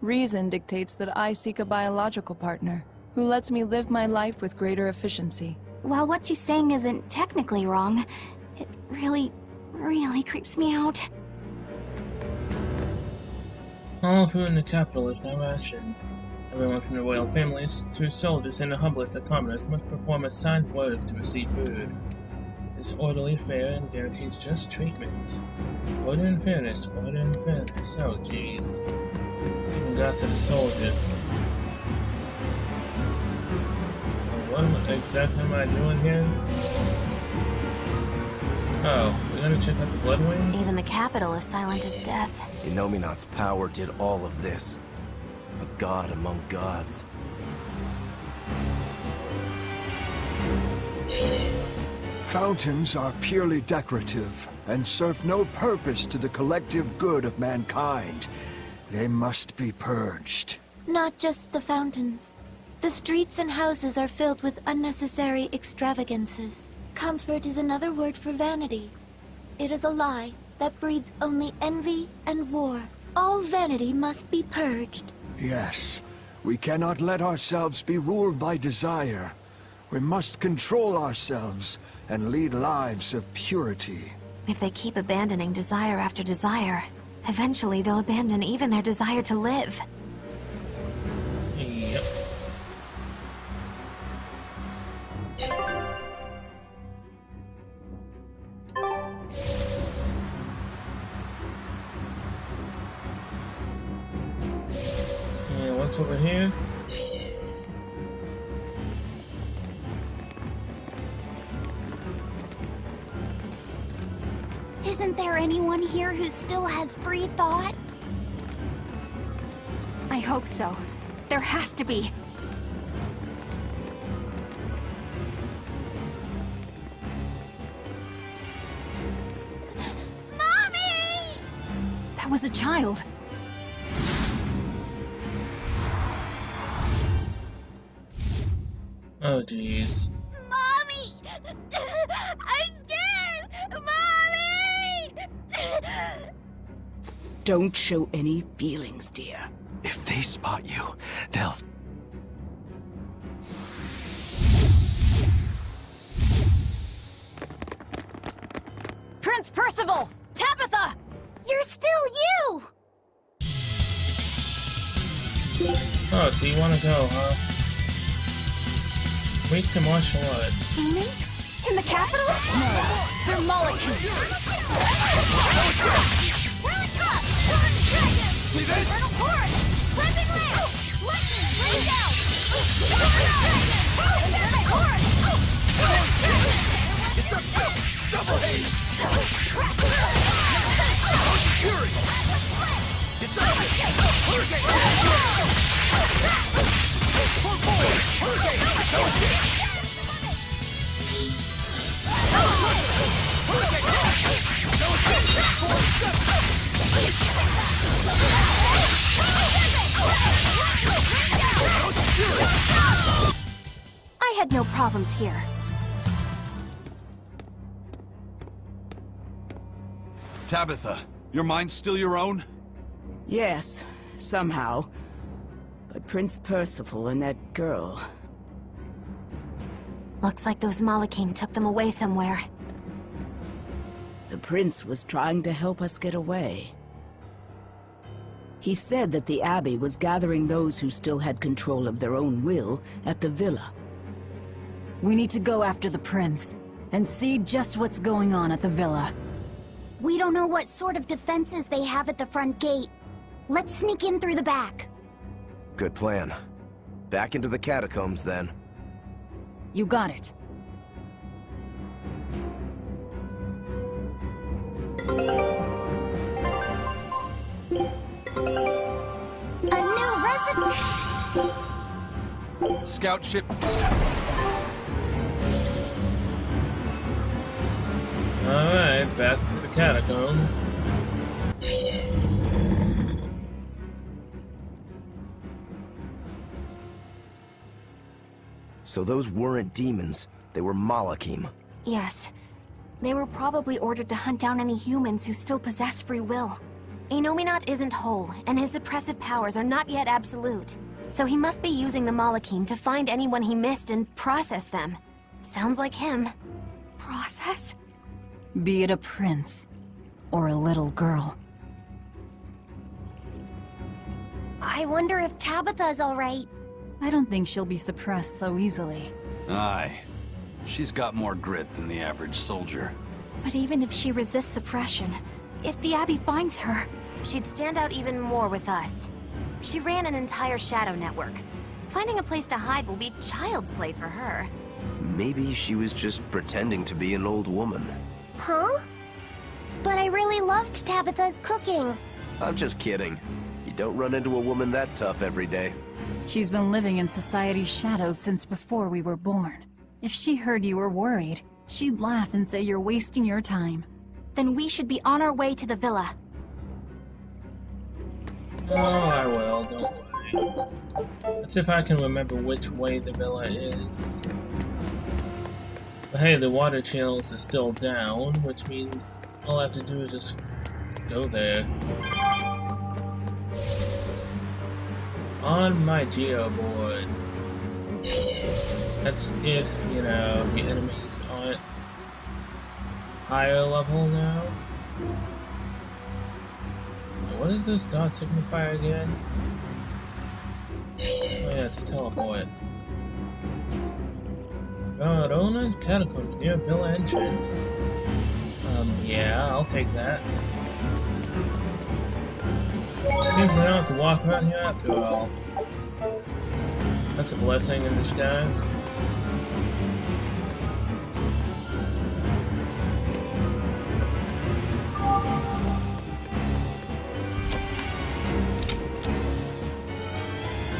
Reason dictates that I seek a biological partner, who lets me live my life with greater efficiency. While what she's saying isn't technically wrong, it really creeps me out. All food in the capital is now rationed. Everyone from the royal families to soldiers and the humblest of commoners must perform assigned work to receive food. It's orderly, fair, and guarantees just treatment. Order and fairness, order and fairness. Oh, jeez. Even got to the soldiers. So what exactly am I doing here? Oh, we gotta check out the blood wings? Even the capital is silent as death. Innominats' power did all of this. A god among gods. Fountains are purely decorative and serve no purpose to the collective good of mankind. They must be purged. Not just the fountains. The streets and houses are filled with unnecessary extravagances. Comfort is another word for vanity. It is a lie that breeds only envy and war. All vanity must be purged. Yes, we cannot let ourselves be ruled by desire. We must control ourselves and lead lives of purity. If they keep abandoning desire after desire, eventually they'll abandon even their desire to live. Yep. And what's over here? Isn't there anyone here who still has free thought? I hope so. There has to be. Mommy! That was a child. Oh, jeez. Mommy! I'm scared! Mommy! Don't show any feelings, dear. If they spot you, they'll... Prince Percival! Tabitha! You're still you! Oh, so you wanna go, huh? Weak to martial arts. Demons? In the capital? No, they're Molekins. See this? Eternal Chorus! Blending Lance! Lightning! Rain down! Eternal Chorus! Double Haze! Fury! I had no problems here. Tabitha, your mind's still your own? Yes, somehow. But Prince Percival and that girl... Looks like those Malakim took them away somewhere. The prince was trying to help us get away. He said that the Abbey was gathering those who still had control of their own will at the villa. We need to go after the prince, and see just what's going on at the villa. We don't know what sort of defenses they have at the front gate. Let's sneak in through the back. Good plan. Back into the catacombs, then. You got it. A new recipe. Scout ship. Alright, back to the catacombs. So those weren't demons, they were Malakim. Yes. They were probably ordered to hunt down any humans who still possess free will. Innominat isn't whole, and his suppressive powers are not yet absolute. So he must be using the Malakim to find anyone he missed and process them. Sounds like him. Process? Be it a prince or a little girl. I wonder if Tabitha's alright. I don't think she'll be suppressed so easily. Aye. She's got more grit than the average soldier. But even if she resists suppression, if the Abbey finds her... She'd stand out even more with us. She ran an entire shadow network. Finding a place to hide will be child's play for her. Maybe she was just pretending to be an old woman. Huh? But I really loved Tabitha's cooking. I'm just kidding. You don't run into a woman that tough every day. She's been living in society's shadows since before we were born. If she heard you were worried, she'd laugh and say you're wasting your time. Then we should be on our way to the villa. Oh, I will, don't worry. Let's see if I can remember which way the villa is. But hey, the water channels are still down, which means all I have to do is just go there. On my geo board. That's if, you know, the enemies aren't higher level now. What does this dot signify again? Oh yeah, it's a teleport. Verona Catacombs near villa entrance. Yeah, I'll take that. Seems I don't have to walk around here after all. That's a blessing in disguise.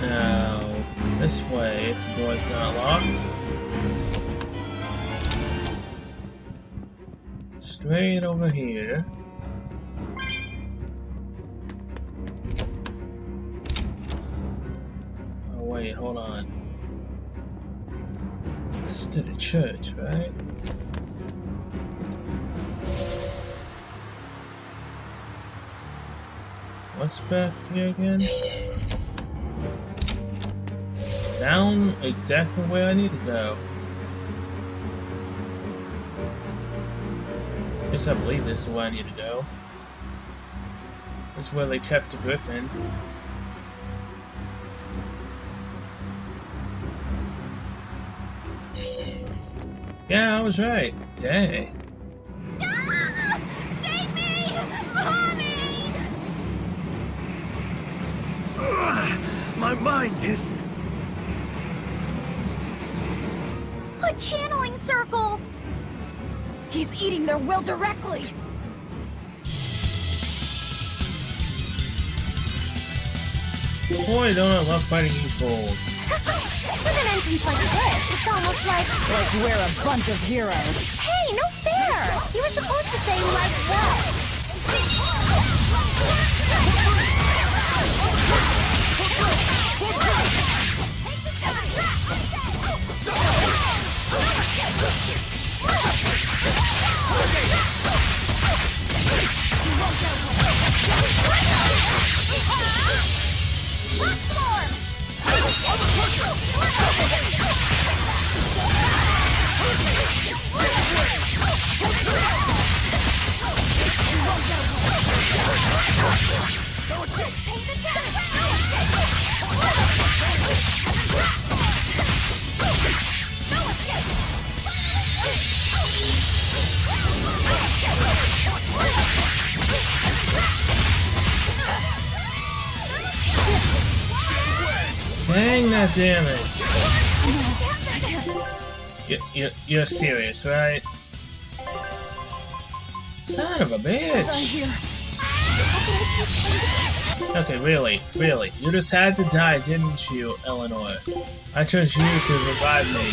Now, this way, if the door's not locked. Straight over here. Oh wait, hold on. This is to the church, right? What's back here again? Down exactly where I need to go. Guess I believe this is where I need to go. This is where they kept the griffin. Yeah, I was right. Yay. Ah! Save me! Mommy! My mind is... A channeling circle! He's eating their will directly! Boy, don't I love fighting these bulls. With an entrance like this, it's almost like we're a bunch of heroes. Hey, no fair! You were supposed to say like what? Dang that damage. You're serious, right? Son of a bitch. Okay, really. You just had to die, didn't you, Eleanor? I chose you to revive me.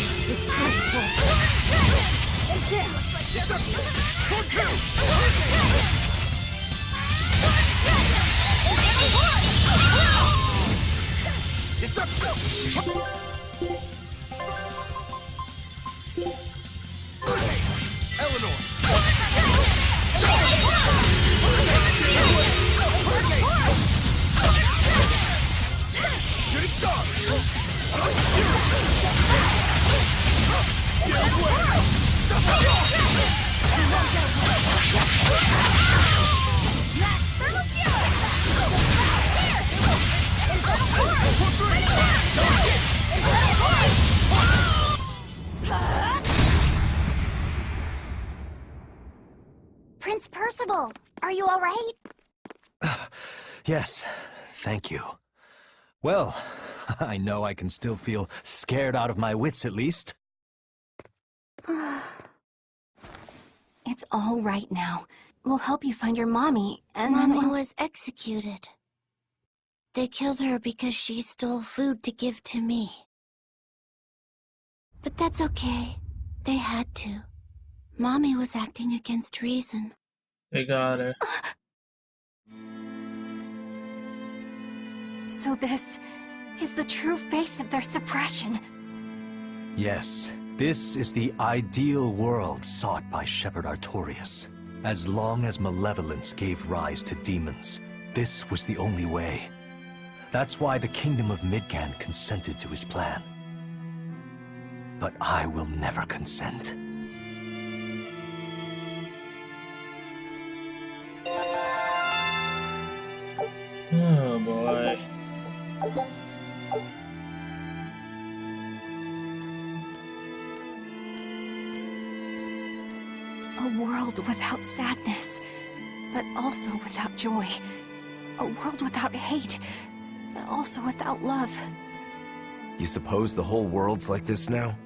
Prince Percival, are you all right? Yes, thank you. Well, I know I can still feel scared out of my wits at least. It's all right now. We'll help you find your mommy, and then Mommy we'll... was executed. They killed her because she stole food to give to me. But that's okay. They had to. Mommy was acting against reason. They got her. So this is the true face of their suppression. Yes, this is the ideal world sought by Shepherd Artorias. As long as malevolence gave rise to demons, this was the only way. That's why the Kingdom of Midgand consented to his plan. But I will never consent. Oh boy. A world without sadness, but also without joy. A world without hate, but also without love. You suppose the whole world's like this now?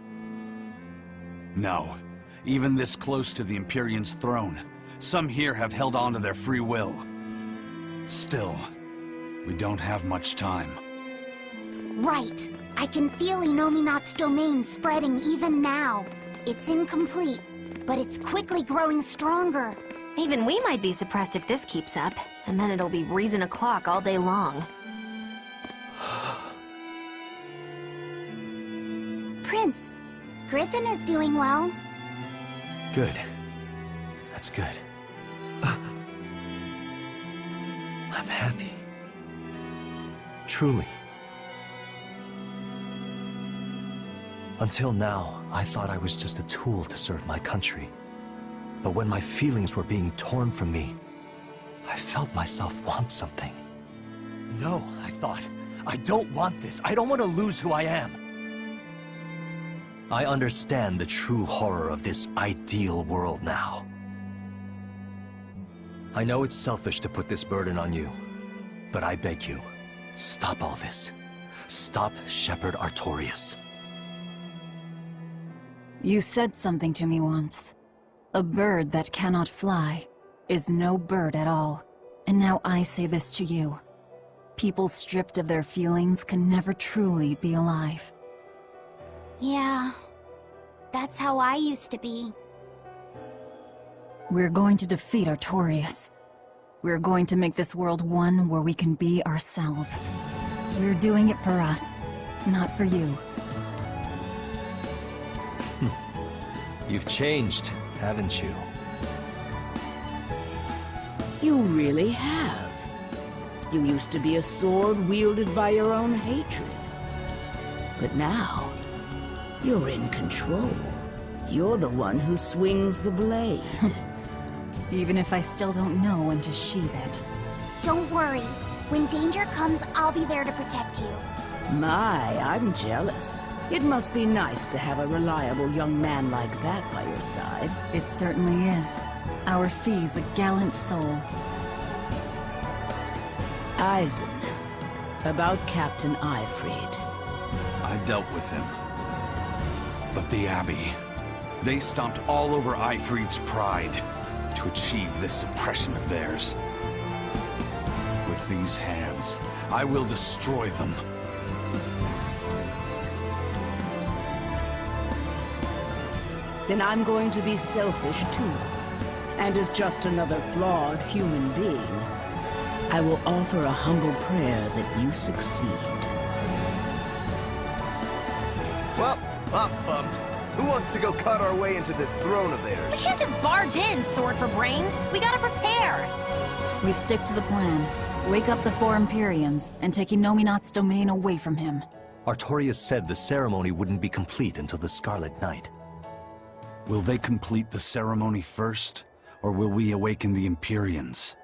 No. Even this close to the Empyrean's throne, some here have held on to their free will. Still, we don't have much time. Right. I can feel Innominats' domain spreading even now. It's incomplete, but it's quickly growing stronger. Even we might be suppressed if this keeps up, and then it'll be reason o'clock all day long. Prince, Griffin is doing well. Good. That's good. I'm happy. Truly. Until now, I thought I was just a tool to serve my country. But when my feelings were being torn from me, I felt myself want something. No, I thought. I don't want this. I don't want to lose who I am. I understand the true horror of this ideal world now. I know it's selfish to put this burden on you, but I beg you, stop all this. Stop Shepherd Artorias. You said something to me once. A bird that cannot fly is no bird at all. And now I say this to you. People stripped of their feelings can never truly be alive. Yeah, that's how I used to be. We're going to defeat Artorias. We're going to make this world one where we can be ourselves. We're doing it for us, not for you. You've changed, haven't you? You really have. You used to be a sword wielded by your own hatred. But now, you're in control. You're the one who swings the blade. Even if I still don't know when to sheath it. Don't worry. When danger comes, I'll be there to protect you. My, I'm jealous. It must be nice to have a reliable young man like that by your side. It certainly is. Our fee's a gallant soul. Eisen, about Captain Eifried. I dealt with him. But the Abbey, they stomped all over Eifried's pride to achieve this suppression of theirs. With with these hands. I will destroy them. Then I'm going to be selfish too. And as just another flawed human being, I will offer a humble prayer that you succeed. Well, I'm pumped. Who wants to go cut our way into this throne of theirs? We can't just barge in, Sword for Brains. We gotta prepare. We stick to the plan. Wake up the four Empyreans and take Innominats' domain away from him. Artorias said the ceremony wouldn't be complete until the Scarlet Night. Will they complete the ceremony first, or will we awaken the Empyreans?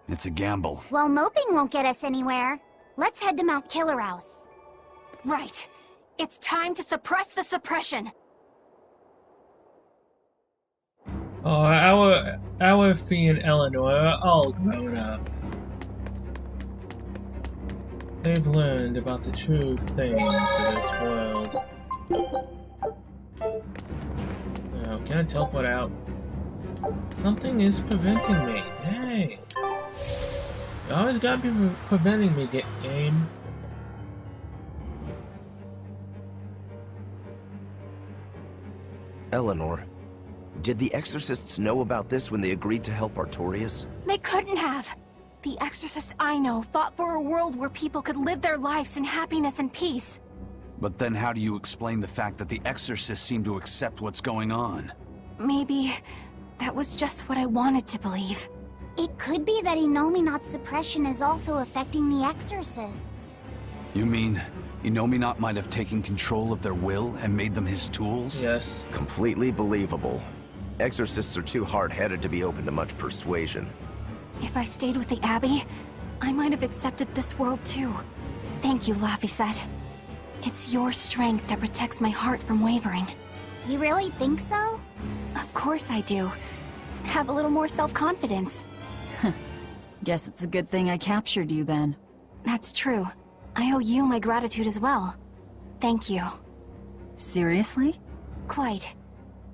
It's a gamble. Well, moping won't get us anywhere. Let's head to Mount Killer House. Right. It's time to suppress the suppression. Oh, our Fee and Eleanor are all grown up. They've learned about the true things of this world. Oh, can I teleport out? Something is preventing me. Dang. You always gotta be preventing me, game. Eleanor, did the Exorcists know about this when they agreed to help Artorias? They couldn't have. The exorcists I know fought for a world where people could live their lives in happiness and peace. But then how do you explain the fact that the Exorcists seem to accept what's going on? Maybe that was just what I wanted to believe. It could be that Innominat's suppression is also affecting the exorcists. You mean Innominat might have taken control of their will and made them his tools? Yes. Completely believable. Exorcists are too hard-headed to be open to much persuasion. If I stayed with the Abbey, I might have accepted this world too. Thank you, Laphicet. It's your strength that protects my heart from wavering. You really think so? Of course I do. Have a little more self-confidence. Guess it's a good thing I captured you then. That's true. I owe you my gratitude as well. Thank you. Seriously? Quite.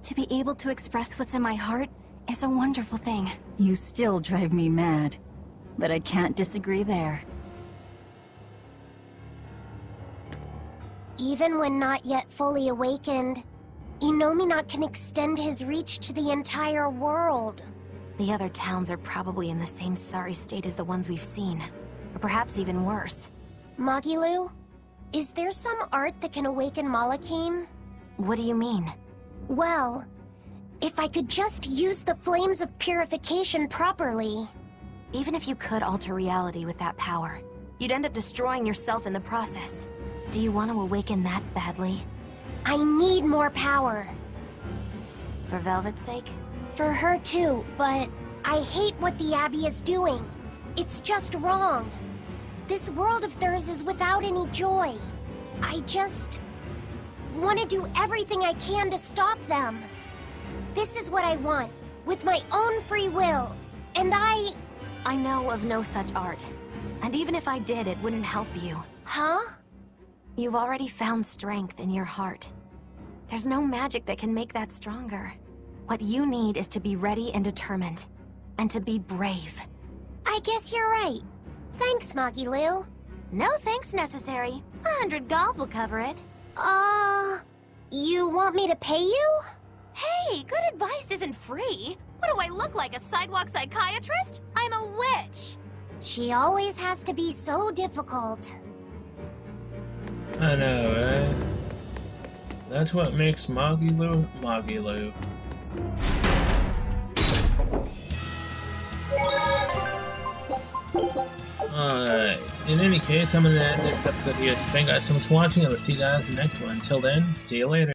To be able to express what's in my heart is a wonderful thing. You still drive me mad, but I can't disagree there. Even when not yet fully awakened, Innominat can extend his reach to the entire world. The other towns are probably in the same sorry state as the ones we've seen. Or perhaps even worse. Magilu, is there some art that can awaken Malachim? What do you mean? Well, if I could just use the flames of purification properly. Even if you could alter reality with that power, you'd end up destroying yourself in the process. Do you want to awaken that badly? I need more power. For Velvet's sake? For her too, but I hate what the Abbey is doing. It's just wrong. This world of theirs is without any joy. I just want to do everything I can to stop them. This is what I want, with my own free will. And I know of no such art. And even if I did, it wouldn't help you. Huh? You've already found strength in your heart. There's no magic that can make that stronger. What you need is to be ready and determined. And to be brave. I guess you're right. Thanks, Magilu. No thanks necessary. 100 gold will cover it. You want me to pay you? Hey, good advice isn't free. What do I look like, a sidewalk psychiatrist? I'm a witch. She always has to be so difficult. I know, right? That's what makes Magilu, Magilu. Alright, in any case, I'm gonna end this episode here, so thank you guys so much for watching. I will see you guys in the next one. Until then, see you later.